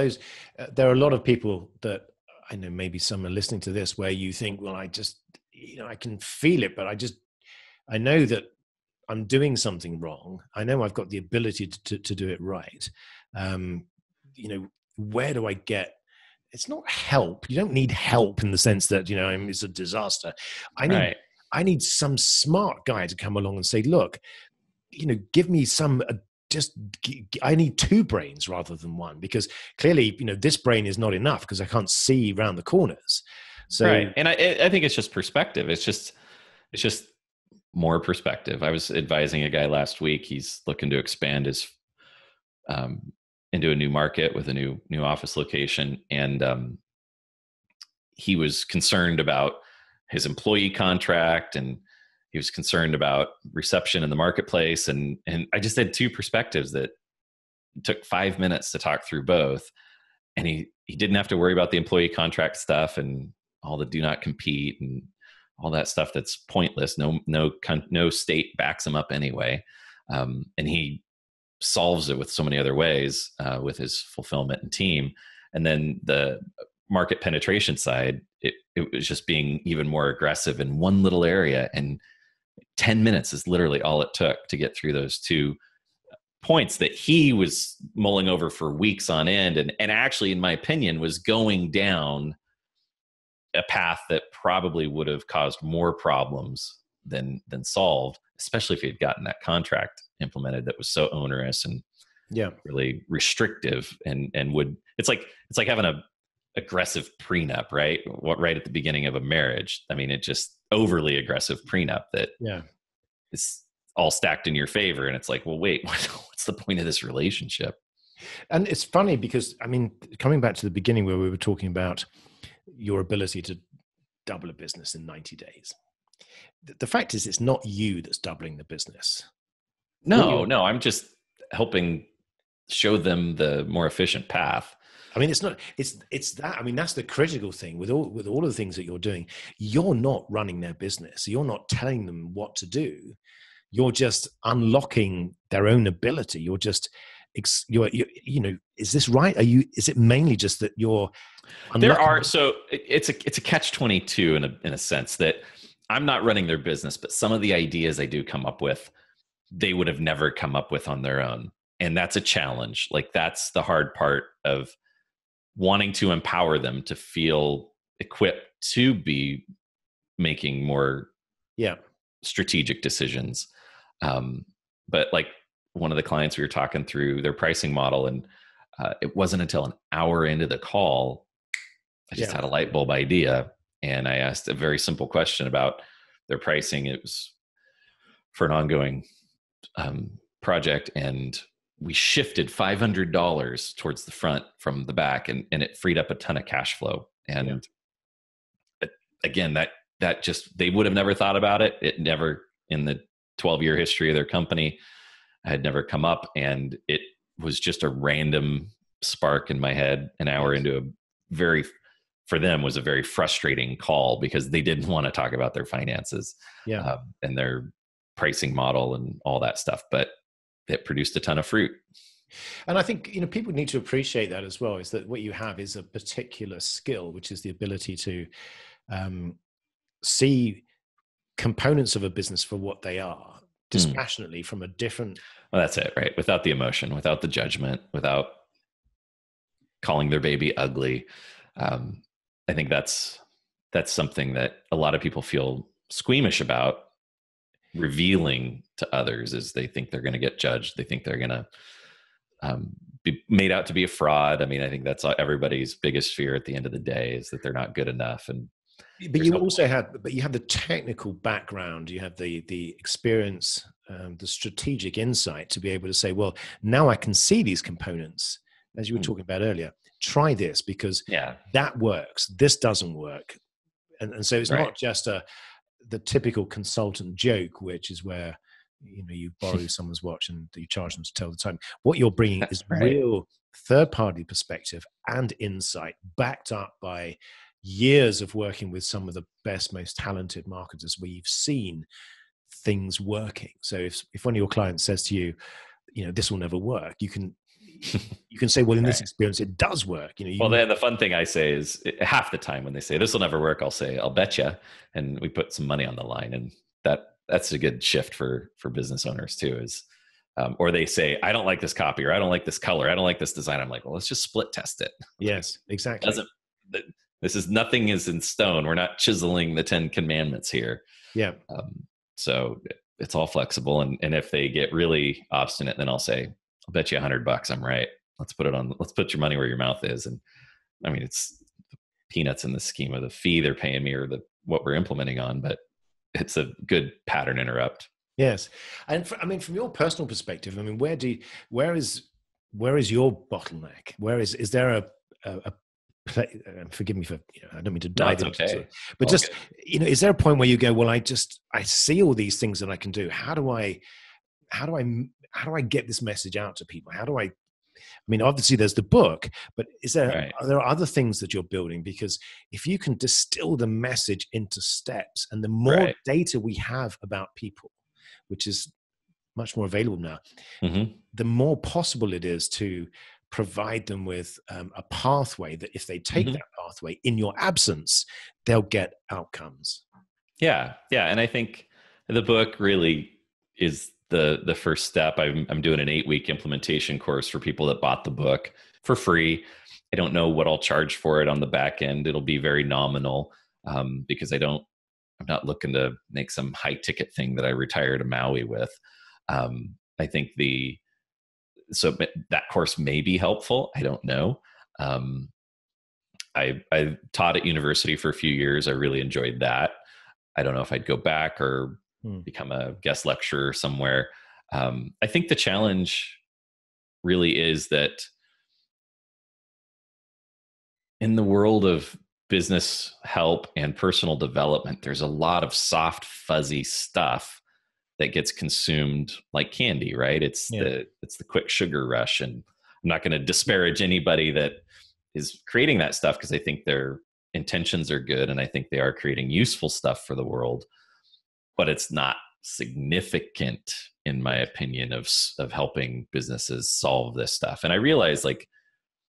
there are a lot of people that I know, maybe some are listening to this, where you think, well, I can feel it, but I know that I'm doing something wrong. I know I've got the ability to do it right. Where do I get? It's not help. You don't need help in the sense that, it's a disaster. I need some smart guy to come along and say, look, give me some, I need two brains rather than one, because clearly, this brain is not enough because I can't see around the corners. So, right. And I think it's just perspective. It's just more perspective. I was advising a guy last week. He's looking to expand his, into a new market with a new office location. And, he was concerned about his employee contract, and he was concerned about reception in the marketplace. And I just had two perspectives that took 5 minutes to talk through both. And he didn't have to worry about the employee contract stuff and all the do not compete and all that stuff that's pointless. No state backs him up anyway. And he solves it with so many other ways, with his fulfillment and team. And then the market penetration side, it was just being even more aggressive in one little area. And 10 minutes is literally all it took to get through those 2 points that he was mulling over for weeks on end. And actually, in my opinion, was going down a path that probably would have caused more problems than solved, especially if he had gotten that contract implemented that was so onerous and really restrictive and it's like having a aggressive prenup, right? Right at the beginning of a marriage. I mean, it just overly aggressive prenup that is all stacked in your favor. And it's like, well, wait, what's the point of this relationship? And it's funny because, I mean, coming back to the beginning where we were talking about your ability to double a business in 90 days. The fact is, it's not you that's doubling the business. No, I'm just helping show them the more efficient path. I mean, it's that. I mean, that's the critical thing with all of the things that you're doing. You're not running their business. You're not telling them what to do. You're just unlocking their own ability. You're just, is this right? Is it mainly just that you're unlocking? So it's a catch-22 in a sense that I'm not running their business, but some of the ideas I do come up with, they would have never come up with on their own. And that's a challenge. Like, that's the hard part of wanting to empower them to feel equipped to be making more strategic decisions. But like one of the clients, we were talking through their pricing model, and it wasn't until an hour into the call, I just had a light bulb idea. And I asked a very simple question about their pricing. It was for an ongoing project, and we shifted $500 towards the front from the back, and it freed up a ton of cash flow. And again, that just, they would have never thought about it. It never, in the 12-year history of their company, had never come up. And it was just a random spark in my head an hour into for them was a very frustrating call, because they didn't want to talk about their finances and their pricing model and all that stuff. But it produced a ton of fruit. And I think, people need to appreciate that as well, is that what you have is a particular skill, which is the ability to see components of a business for what they are, dispassionately from a different. Well, that's it, right? Without the emotion, without the judgment, without calling their baby ugly. I think that's something that a lot of people feel squeamish about revealing to others, is they think they're going to get judged. They think they're going to be made out to be a fraud. I mean, I think that's everybody's biggest fear at the end of the day, is that they're not good enough. But you also have the technical background, you have the experience, the strategic insight to be able to say, well, now I can see these components, as you were talking about earlier. Try this because that works. This doesn't work, and so it's not just the typical consultant joke, which is where you borrow someone's watch and you charge them to tell the time. What you're bringing is real third-party perspective and insight, backed up by years of working with some of the best, most talented marketers, where you've seen things working. So if one of your clients says to you, this will never work, you can say, well, in this experience, it does work. Well, then the fun thing I say is, half the time when they say this will never work, I'll say, I'll bet you, and we put some money on the line, and that's a good shift for business owners too. Is or they say, I don't like this copy, or I don't like this color, I don't like this design. I'm like, well, let's just split test it. Yes, exactly. Nothing is in stone. We're not chiseling the 10 commandments here. Yeah. So it's all flexible. And if they get really obstinate, then I'll say, I'll bet you $100 I'm right. Let's put your money where your mouth is. And I mean, it's peanuts in the scheme of the fee they're paying me, or what we're implementing on, but it's a good pattern interrupt. Yes. And from your personal perspective, I mean, where is your bottleneck? Is there a forgive me for, I don't mean to dive into it, but just, is there a point where you go, well, I see all these things that I can do. How do I get this message out to people? Obviously there's the book, but are there other things that you're building? Because if you can distill the message into steps, and the more data we have about people, which is much more available now, the more possible it is to provide them with a pathway that if they take that pathway in your absence, they'll get outcomes. Yeah. And I think the book really is the first step. I'm doing an 8-week implementation course for people that bought the book for free. I don't know what I'll charge for it on the back end. It'll be very nominal because I'm not looking to make some high ticket thing that I retire to Maui with. I think so that course may be helpful. I don't know. I taught at university for a few years. I really enjoyed that. I don't know if I'd go back or become a guest lecturer somewhere. I think the challenge really is that in the world of business help and personal development, there's a lot of soft, fuzzy stuff that gets consumed like candy, right? It's the quick sugar rush. And I'm not going to disparage anybody that is creating that stuff, because I think their intentions are good, and I think they are creating useful stuff for the world, but it's not significant, in my opinion, of helping businesses solve this stuff. And I realize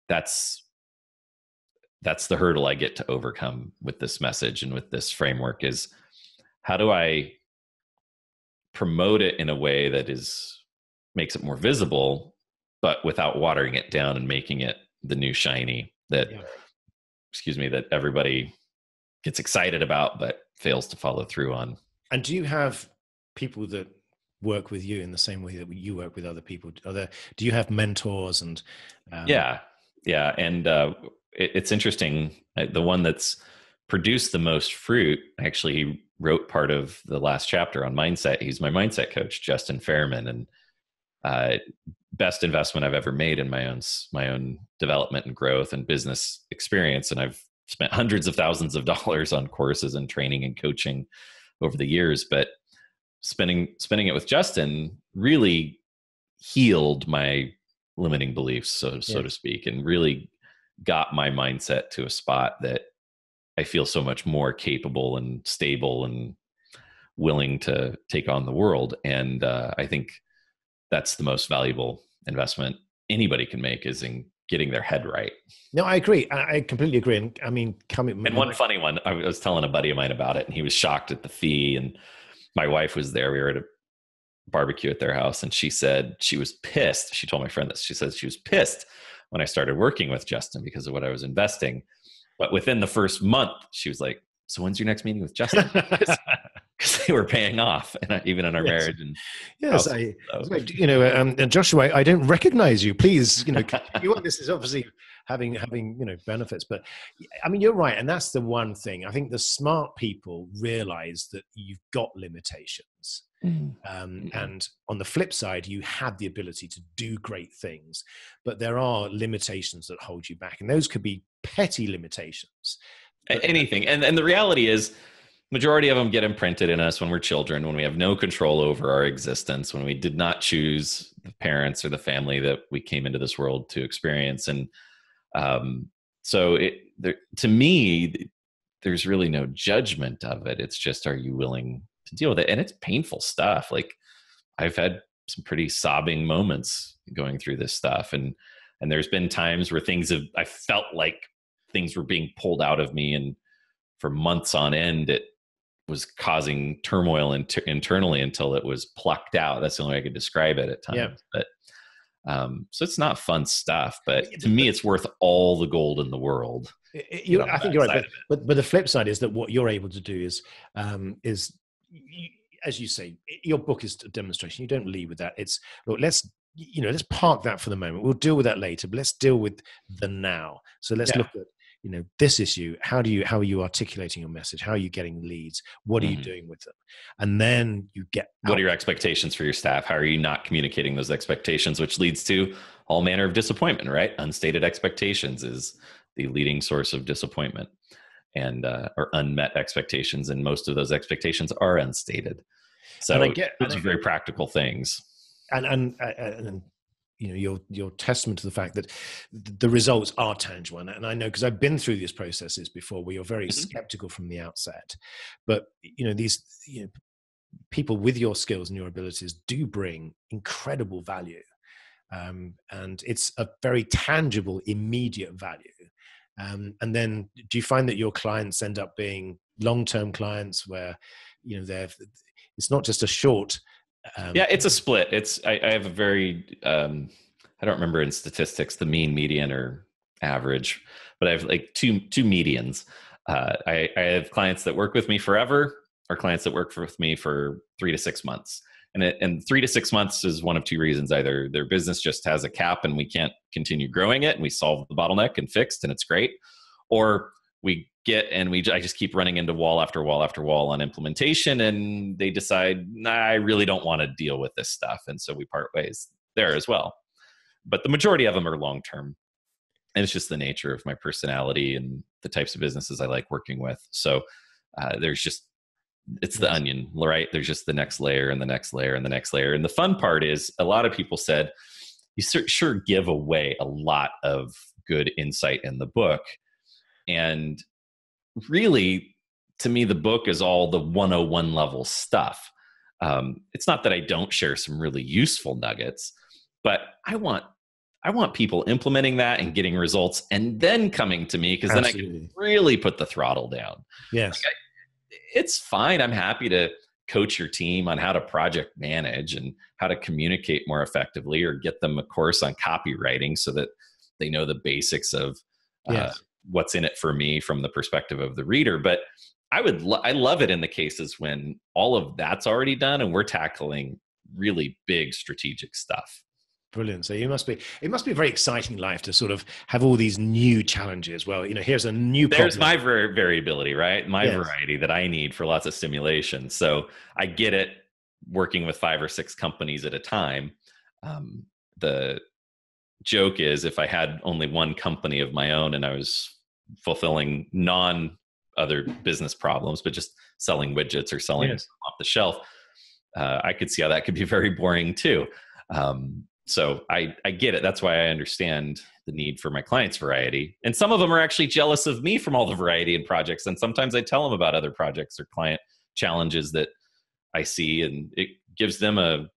that's the hurdle I get to overcome with this message and with this framework, is how do I promote it in a way that makes it more visible, but without watering it down and making it the new shiny that everybody gets excited about but fails to follow through on. And do you have people that work with you in the same way that you work with other people? Do you have mentors? And yeah. And it's interesting. The one that's produced the most fruit, actually, he wrote part of the last chapter on mindset. He's my mindset coach, Justin Fairman, and best investment I've ever made in my own development and growth and business experience. And I've spent hundreds of thousands of dollars on courses and training and coaching over the years, but spending it with Justin really healed my limiting beliefs, so to speak, and really got my mindset to a spot that I feel so much more capable and stable and willing to take on the world. And I think that's the most valuable investment anybody can make, is in getting their head right. No, I agree. I completely agree. And I mean, and one funny one, I was telling a buddy of mine about it, and he was shocked at the fee. And my wife was there. We were at a barbecue at their house, and she said she was pissed. She told my friend this. She said she was pissed when I started working with Justin because of what I was investing. But within the first month, she was like, "So when's your next meeting with Justin?" Because they were paying off, and even in our marriage. And yes, Joshua, I don't recognize you. Please, this is obviously having benefits. But I mean, you're right, and that's the one thing. I think the smart people realize that you've got limitations. And on the flip side, you have the ability to do great things, but there are limitations that hold you back, and those could be petty limitations. Anything. And the reality is, majority of them get imprinted in us when we're children, when we have no control over our existence, when we did not choose the parents or the family that we came into this world to experience. And to me, there's really no judgment of it. It's just, are you willing to deal with it? And it's painful stuff. Like, I've had some pretty sobbing moments going through this stuff. And there's been times where I felt like things were being pulled out of me, and for months on end, it was causing turmoil internally until it was plucked out. That's the only way I could describe it at times. Yeah. But so it's not fun stuff, but to me, it's worth all the gold in the world. I think you're right. But the flip side is that what you're able to do is as you say, your book is a demonstration. You don't lead with that. It's, look, let's park that for the moment. We'll deal with that later, but let's deal with the now. So let's look at, this issue. How are you articulating your message? How are you getting leads? What are you doing with them? And then you get what are your expectations for your staff? How are you not communicating those expectations, which leads to all manner of disappointment, right? Unstated expectations is the leading source of disappointment, and or unmet expectations. And most of those expectations are unstated. So those are very practical things. And your testament to the fact that the results are tangible. And I know, because I've been through these processes before, where you're very skeptical from the outset, but these people with your skills and your abilities do bring incredible value, and it's a very tangible, immediate value. And then, do you find that your clients end up being long-term clients where it's not just a short? It's a split. I have a very, I don't remember in statistics, the mean, median, or average, but I have like two medians. I have clients that work with me forever, or clients that work with me for 3 to 6 months. And 3 to 6 months is one of two reasons. Either their business just has a cap and we can't continue growing it, and we solve the bottleneck and fixed, and it's great. Or we I just keep running into wall after wall after wall on implementation, and they decide, nah, I really don't want to deal with this stuff. And so we part ways there as well. But the majority of them are long-term. And it's just the nature of my personality and the types of businesses I like working with. So it's the onion, right? There's just the next layer and the next layer and the next layer. And the fun part is, a lot of people said, you sure give away a lot of good insight in the book. And really, to me, the book is all the 101 level stuff. It's not that I don't share some really useful nuggets, but I want people implementing that and getting results, and then coming to me, because then I can really put the throttle down. Yes. It's fine. I'm happy to coach your team on how to project manage and how to communicate more effectively, or get them a course on copywriting so that they know the basics of what's in it for me from the perspective of the reader. But I love it in the cases when all of that's already done and we're tackling really big strategic stuff. Brilliant. So it must be a very exciting life to sort of have all these new challenges. Well, here's a new problem. There's my variability, right? My variety that I need for lots of stimulation. So I get it working with 5 or 6 companies at a time. The joke is, if I had only one company of my own and I was fulfilling other business problems, but just selling widgets or selling off the shelf, I could see how that could be very boring too. So I get it. That's why I understand the need for my clients' variety. And some of them are actually jealous of me from all the variety in projects. And sometimes I tell them about other projects or client challenges that I see, and it gives them a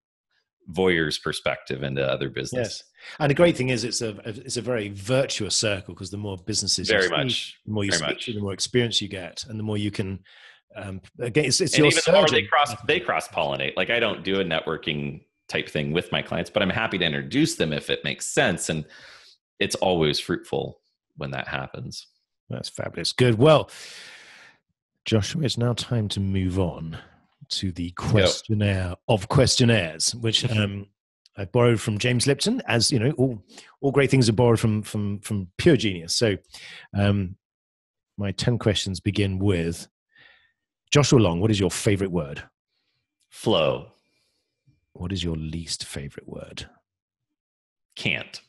voyeur's perspective into other business. Yes. And the great thing is it's a very virtuous circle, because the more businesses Very you see, much. the more you Very speak much. to, the more experience you get, and the more you can, again, it's And your even the more surgeon. they cross-pollinate. Like, I don't do a networking type thing with my clients, but I'm happy to introduce them if it makes sense. And it's always fruitful when that happens. That's fabulous. Good. Well, Joshua, it's now time to move on to the questionnaire of questionnaires, which I borrowed from James Lipton. As you know, all great things are borrowed from pure genius. So my 10 questions begin with, Joshua Long, what is your favorite word? Flow. What is your least favorite word? Can't.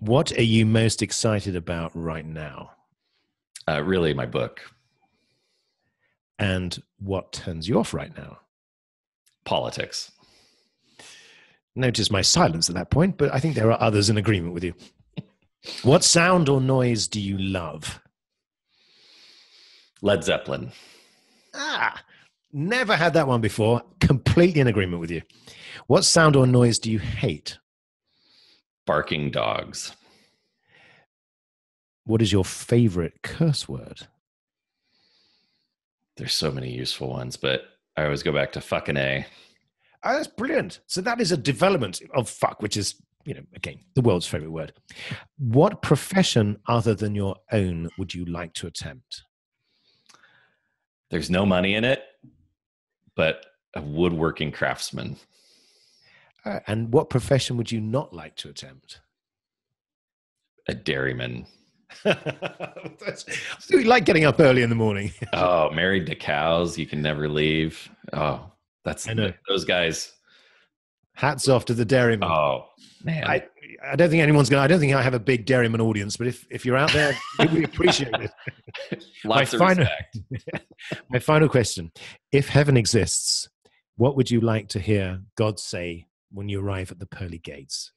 What are you most excited about right now? Really, my book. And what turns you off right now? Politics. Notice my silence at that point, but I think there are others in agreement with you. What sound or noise do you love? Led Zeppelin. Never had that one before. Completely in agreement with you. What sound or noise do you hate? Barking dogs. What is your favorite curse word? There's so many useful ones, but I always go back to fucking A. Oh, that's brilliant. So that is a development of fuck, which is, again, the world's favorite word. What profession other than your own would you like to attempt? There's no money in it, but a woodworking craftsman. And what profession would you not like to attempt? A dairyman. So you like getting up early in the morning. Oh, married to cows. You can never leave. Oh, I know those guys. Hats off to the dairyman. Oh, man. I don't think I don't think I have a big dairyman audience, but if you're out there, we appreciate it. Lots of respect. My final question. If heaven exists, what would you like to hear God say when you arrive at the pearly gates?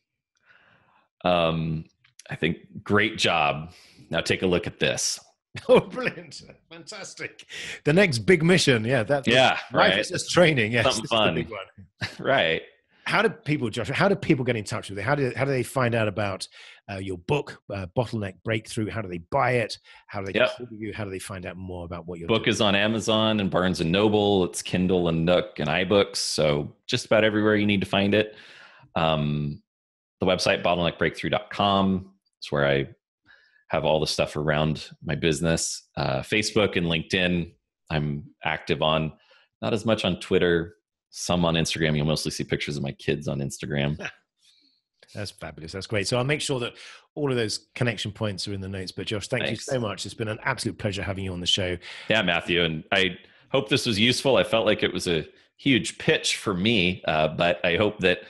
I think, great job. Now take a look at this. Oh, brilliant. Fantastic. The next big mission. Yeah. Life is just training. Yes. Something fun. Big one. Right. How do people, Joshua, get in touch with you? How do they find out about your book, Bottleneck Breakthrough? How do they buy it? How do they call you? How do they find out more about what you're doing? Book is on Amazon and Barnes & Noble. It's Kindle and Nook and iBooks. So just about everywhere you need to find it. The website, bottleneckbreakthrough.com. It's where I have all the stuff around my business. Facebook and LinkedIn, I'm active on. Not as much on Twitter, some on Instagram. You'll mostly see pictures of my kids on Instagram. That's fabulous. That's great. So I'll make sure that all of those connection points are in the notes. But Josh, thank you so much. It's been an absolute pleasure having you on the show. Yeah, Matthew. And I hope this was useful. I felt like it was a huge pitch for me, but I hope that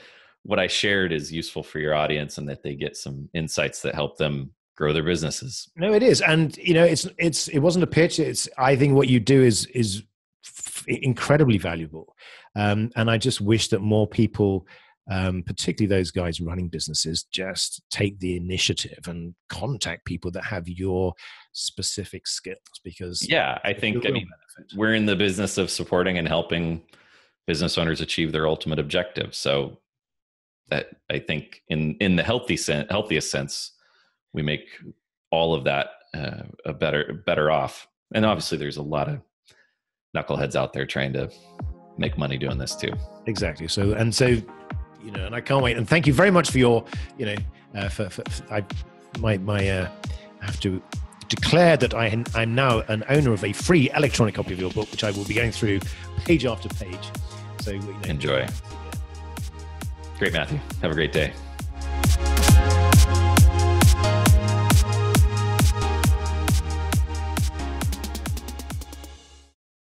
what I shared is useful for your audience and that they get some insights that help them grow their businesses. No, it is. And, it wasn't a pitch. I think what you do is incredibly valuable. And I just wish that more people, particularly those guys running businesses, just take the initiative and contact people that have your specific skills, because I think we're in the business of supporting and helping business owners achieve their ultimate objective. So that, I think, in the healthiest sense, we make all of that a better off. And obviously there's a lot of knuckleheads out there trying to make money doing this too. Exactly. So, and I can't wait. And thank you very much for your, I have to declare that I'm now an owner of a free electronic copy of your book, which I will be going through page after page. So enjoy. Great, Matthew. Have a great day.